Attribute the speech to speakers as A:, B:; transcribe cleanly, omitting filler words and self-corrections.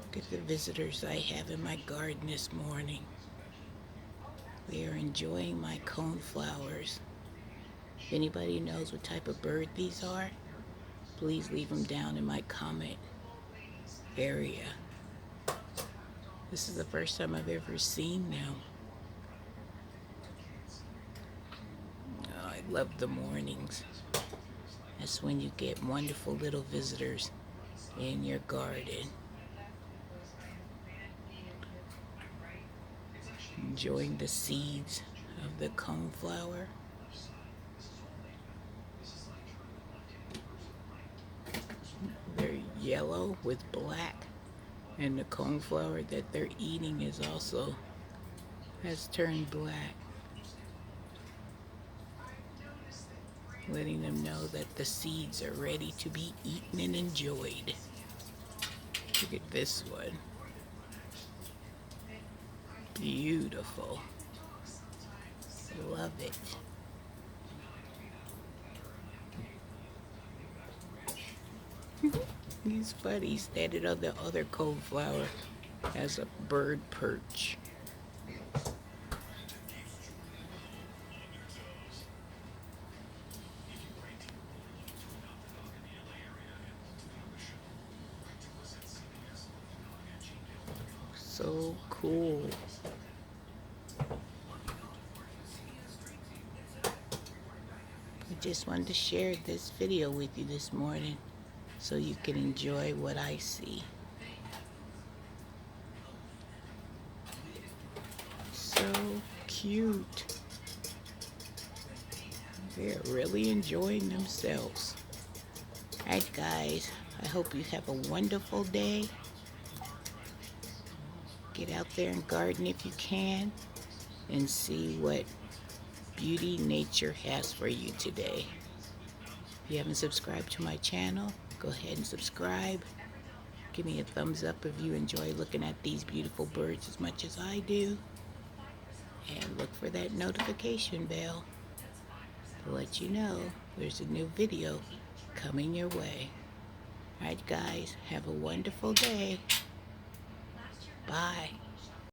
A: Look at the visitors I have in my garden this morning. They are enjoying my coneflowers. If anybody knows what type of bird these are, please leave them down in my comment area. This is the first time I've ever seen them. Oh, I love the mornings. That's when you get wonderful little visitors in your garden. Enjoying the seeds of the coneflower. They're yellow with black, and the coneflower that they're eating is also has turned black, letting them know that the seeds are ready to be eaten and enjoyed. Look at this one. Beautiful. Love it. He's funny, standing on the other coneflower as a bird perch. So cool. I just wanted to share this video with you this morning so you can enjoy what I see. So cute. They're really enjoying themselves. Alright guys, I hope you have a wonderful day. Get out there and garden if you can and see what beauty nature has for you today. If you haven't subscribed to my channel, go ahead and subscribe. Give me a thumbs up if you enjoy looking at these beautiful birds as much as I do. And look for that notification bell to let you know there's a new video coming your way. Alright guys, have a wonderful day. Bye.